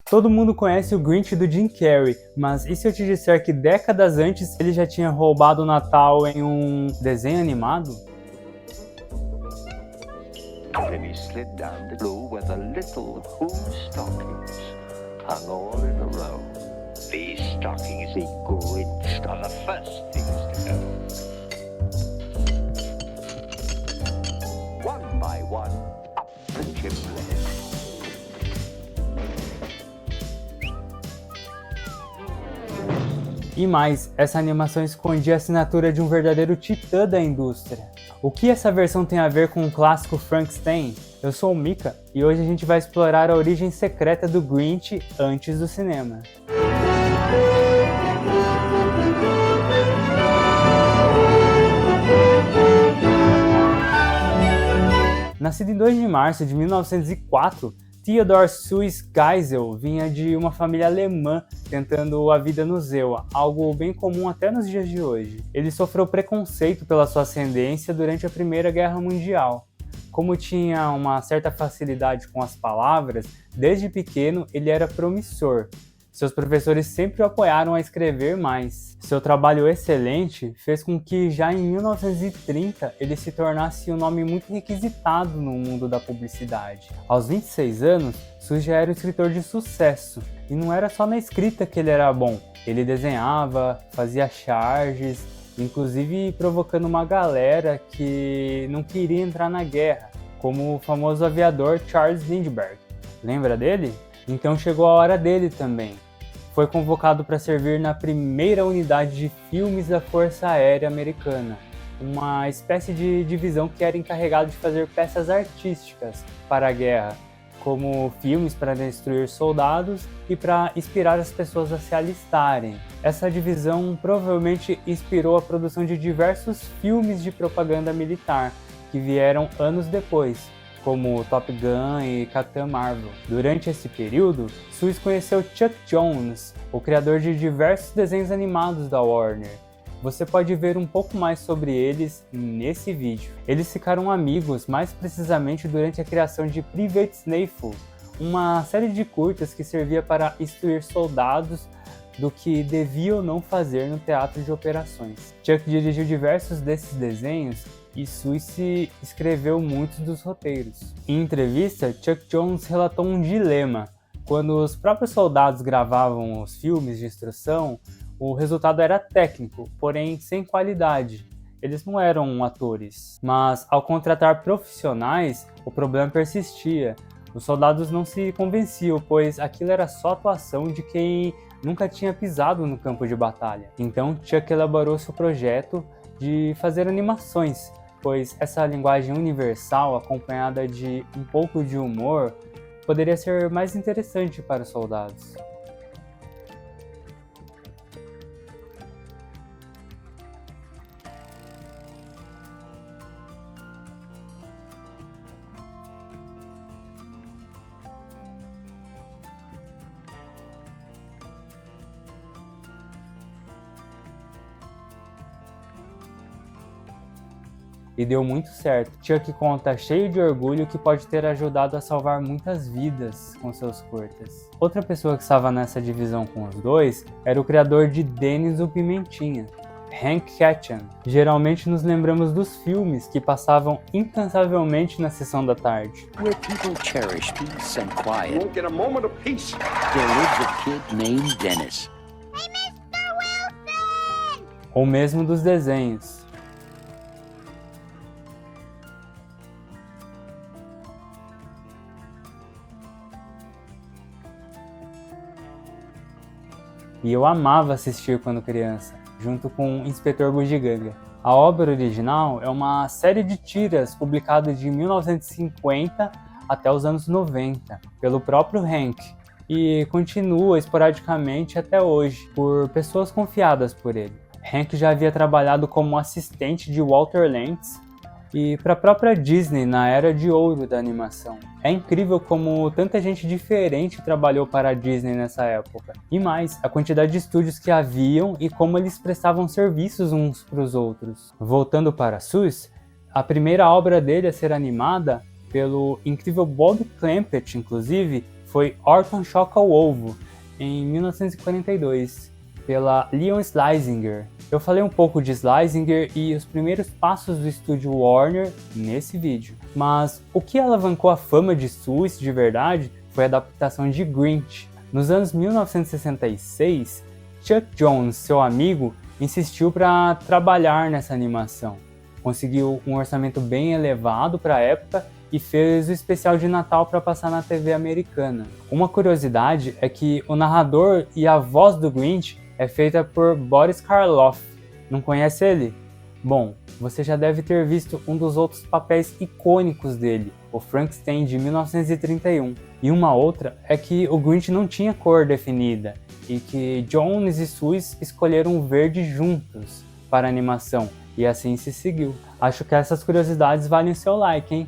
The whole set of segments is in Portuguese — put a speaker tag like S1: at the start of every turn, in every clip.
S1: Todo mundo conhece o Grinch do Jim Carrey, mas e se eu te disser que décadas antes ele já tinha roubado o Natal em um desenho animado?
S2: Then he slid down the blue where the little who stockings hung all in a row. These stockings, the Grinch, are the first things to go. One by one, up the chimney.
S1: E mais, essa animação escondia a assinatura de um verdadeiro titã da indústria. O que essa versão tem a ver com o clássico Frankenstein? Eu sou o Mika e hoje a gente vai explorar a origem secreta do Grinch antes do cinema. Nascido em 2 de março de 1904, Theodor Suess Geisel vinha de uma família alemã tentando a vida no Zewa, algo bem comum até nos dias de hoje. Ele sofreu preconceito pela sua ascendência durante a Primeira Guerra Mundial. Como tinha uma certa facilidade com as palavras, desde pequeno ele era promissor. Seus professores sempre o apoiaram a escrever mais. Seu trabalho excelente fez com que já em 1930 ele se tornasse um nome muito requisitado no mundo da publicidade. Aos 26 anos, Suess já era um escritor de sucesso. E não era só na escrita que ele era bom. Ele desenhava, fazia charges, inclusive provocando uma galera que não queria entrar na guerra, como o famoso aviador Charles Lindbergh. Lembra dele? Então chegou a hora dele também. Foi convocado para servir na primeira unidade de filmes da Força Aérea Americana, uma espécie de divisão que era encarregada de fazer peças artísticas para a guerra, como filmes para destruir soldados e para inspirar as pessoas a se alistarem. Essa divisão provavelmente inspirou a produção de diversos filmes de propaganda militar, que vieram anos depois, como Top Gun e Capitã Marvel. Durante esse período, Suess conheceu Chuck Jones, o criador de diversos desenhos animados da Warner. Você pode ver um pouco mais sobre eles nesse vídeo. Eles ficaram amigos, mais precisamente durante a criação de Private Snafu, uma série de curtas que servia para instruir soldados do que devia ou não fazer no teatro de operações. Chuck dirigiu diversos desses desenhos e Suess escreveu muitos dos roteiros. Em entrevista, Chuck Jones relatou um dilema. Quando os próprios soldados gravavam os filmes de instrução, o resultado era técnico, porém sem qualidade. Eles não eram atores. Mas ao contratar profissionais, o problema persistia. Os soldados não se convenciam, pois aquilo era só atuação de quem nunca tinha pisado no campo de batalha. Então Chuck elaborou seu projeto de fazer animações, pois essa linguagem universal, acompanhada de um pouco de humor, poderia ser mais interessante para os soldados. E deu muito certo. Chuck conta cheio de orgulho que pode ter ajudado a salvar muitas vidas com seus curtas. Outra pessoa que estava nessa divisão com os dois era o criador de Dennis o Pimentinha, Hank Ketcham. Geralmente nos lembramos dos filmes que passavam incansavelmente na sessão da tarde.
S3: Where people cherish peace and quiet,
S2: Won't get a moment of peace.
S3: there lives a kid named Dennis.
S1: Ou mesmo dos desenhos. E eu amava assistir quando criança, junto com o Inspetor Bugiganga. A obra original é uma série de tiras publicada de 1950 até os anos 90, pelo próprio Hank, e continua esporadicamente até hoje, por pessoas confiadas por ele. Hank já havia trabalhado como assistente de Walter Lantz e para a própria Disney na era de ouro da animação. É incrível como tanta gente diferente trabalhou para a Disney nessa época. E mais, a quantidade de estúdios que haviam e como eles prestavam serviços uns para os outros. Voltando para Suess, a primeira obra dele a ser animada, pelo incrível Bob Clampett inclusive, foi Horton Choca o Ovo, em 1942, pela Leon Schlesinger. Eu falei um pouco de Schlesinger e os primeiros passos do estúdio Warner nesse vídeo, mas o que alavancou a fama de Suits de verdade foi a adaptação de Grinch. Nos anos 1966, Chuck Jones, seu amigo, insistiu para trabalhar nessa animação. Conseguiu um orçamento bem elevado para a época e fez o especial de Natal para passar na TV americana. Uma curiosidade é que o narrador e a voz do Grinch é feita por Boris Karloff. Não conhece ele? Bom, você já deve ter visto um dos outros papéis icônicos dele, o Frankenstein de 1931. E uma outra é que o Grinch não tinha cor definida e que Jones e Suits escolheram o verde juntos para a animação e assim se seguiu. Acho que essas curiosidades valem seu like, hein?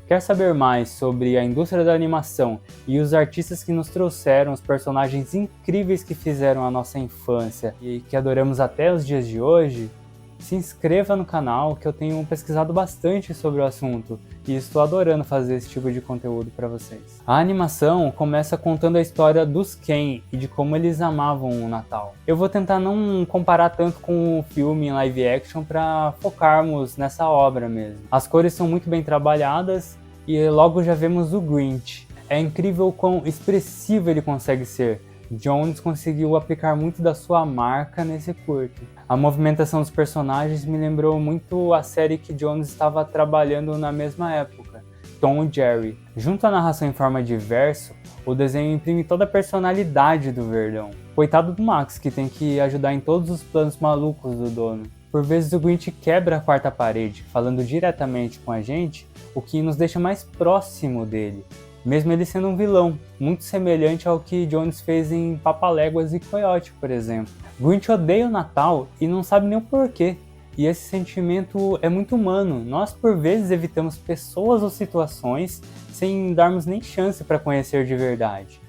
S1: Quer saber mais sobre a indústria da animação e os artistas que nos trouxeram os personagens incríveis que fizeram a nossa infância e que adoramos até os dias de hoje? Se inscreva no canal, que eu tenho pesquisado bastante sobre o assunto e estou adorando fazer esse tipo de conteúdo para vocês. A animação começa contando a história dos Ken e de como eles amavam o Natal. Eu vou tentar não comparar tanto com o filme em live action para focarmos nessa obra mesmo. As cores são muito bem trabalhadas e logo já vemos o Grinch. É incrível o quão expressivo ele consegue ser. Jones conseguiu aplicar muito da sua marca nesse curto. A movimentação dos personagens me lembrou muito a série que Jones estava trabalhando na mesma época, Tom e Jerry. Junto à narração em forma de verso, o desenho imprime toda a personalidade do Verdão. Coitado do Max, que tem que ajudar em todos os planos malucos do dono. Por vezes o Grinch quebra a quarta parede, falando diretamente com a gente, o que nos deixa mais próximo dele. Mesmo ele sendo um vilão, muito semelhante ao que Jones fez em Papaléguas e Coyote, por exemplo. Grinch odeia o Natal e não sabe nem o porquê, e esse sentimento é muito humano. Nós, por vezes, evitamos pessoas ou situações sem darmos nem chance para conhecer de verdade.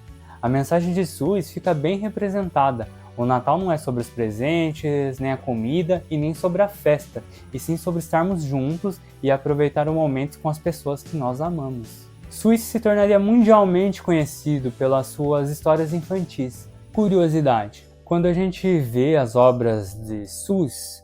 S1: A mensagem de Suits fica bem representada. O Natal não é sobre os presentes, nem a comida e nem sobre a festa, e sim sobre estarmos juntos e aproveitar o momento com as pessoas que nós amamos. Suits se tornaria mundialmente conhecido pelas suas histórias infantis. Curiosidade: quando a gente vê as obras de Suits,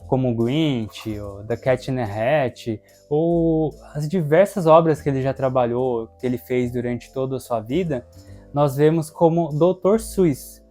S1: como Grinch, ou The Cat in the Hat, ou as diversas obras que ele já trabalhou, que ele fez durante toda a sua vida, nós vemos como Dr. Suits.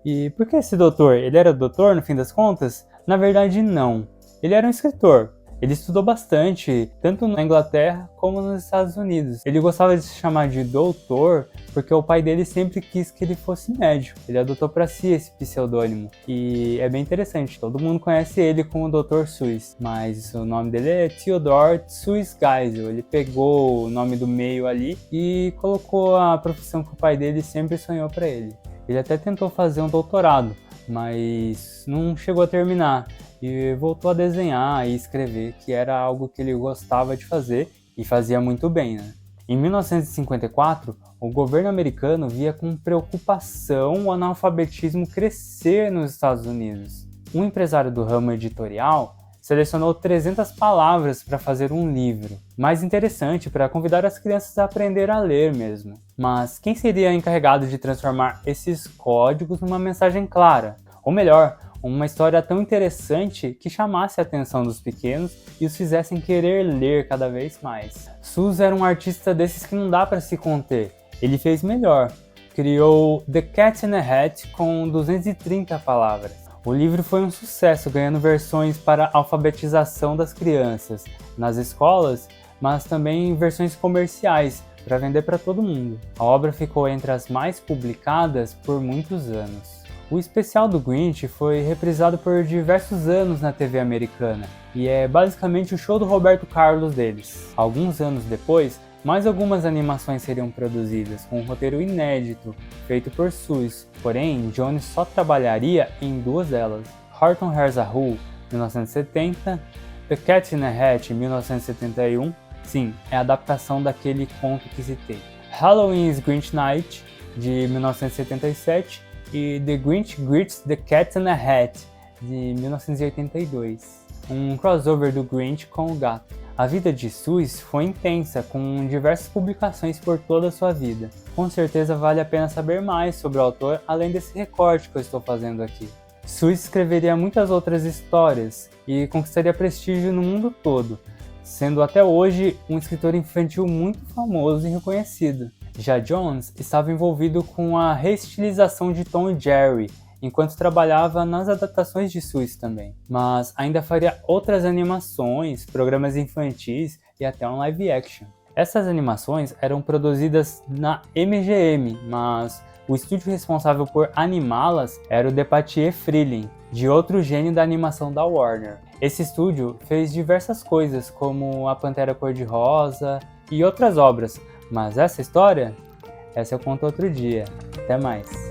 S1: E por que esse doutor? Ele era doutor no fim das contas? Na verdade não. Ele era um escritor. Ele estudou bastante, tanto na Inglaterra como nos Estados Unidos. Ele gostava de se chamar de doutor porque o pai dele sempre quis que ele fosse médico. Ele adotou para si esse pseudônimo. E é bem interessante, todo mundo conhece ele como Dr. Suits, mas o nome dele é Theodore Suits Geisel. Ele pegou o nome do meio ali e colocou a profissão que o pai dele sempre sonhou para ele. Ele até tentou fazer um doutorado, mas não chegou a terminar. E voltou a desenhar e escrever, que era algo que ele gostava de fazer e fazia muito bem, né? Em 1954, o governo americano via com preocupação o analfabetismo crescer nos Estados Unidos. Um empresário do ramo editorial selecionou 300 palavras para fazer um livro, mais interessante para convidar as crianças a aprender a ler mesmo. Mas quem seria encarregado de transformar esses códigos numa mensagem clara? Ou melhor, uma história tão interessante que chamasse a atenção dos pequenos e os fizessem querer ler cada vez mais. Suits era um artista desses que não dá para se conter. Ele fez melhor. Criou The Cat in the Hat com 230 palavras. O livro foi um sucesso, ganhando versões para alfabetização das crianças nas escolas, mas também versões comerciais para vender para todo mundo. A obra ficou entre as mais publicadas por muitos anos. O especial do Grinch foi reprisado por diversos anos na TV americana, e é basicamente o show do Roberto Carlos deles. Alguns anos depois, mais algumas animações seriam produzidas, com um roteiro inédito, feito por Suits, porém, Jones só trabalharia em duas delas. Horton Hears a Who, 1970, The Cat in the Hat, 1971, sim, é a adaptação daquele conto que citei. Halloween's Grinch Night, de 1977, e The Grinch Greets the Cat in the Hat, de 1982, um crossover do Grinch com o gato. A vida de Suisse foi intensa, com diversas publicações por toda a sua vida. Com certeza vale a pena saber mais sobre o autor, além desse recorte que eu estou fazendo aqui. Suisse escreveria muitas outras histórias e conquistaria prestígio no mundo todo, sendo até hoje um escritor infantil muito famoso e reconhecido. Já Jones estava envolvido com a reestilização de Tom e Jerry, enquanto trabalhava nas adaptações de Suisse também, mas ainda faria outras animações, programas infantis e até um live action. Essas animações eram produzidas na MGM, mas o estúdio responsável por animá-las era o Depardieu-Freleng, de outro gênio da animação da Warner. Esse estúdio fez diversas coisas, como A Pantera Cor-de-Rosa e outras obras, mas essa história eu conto outro dia. Até mais!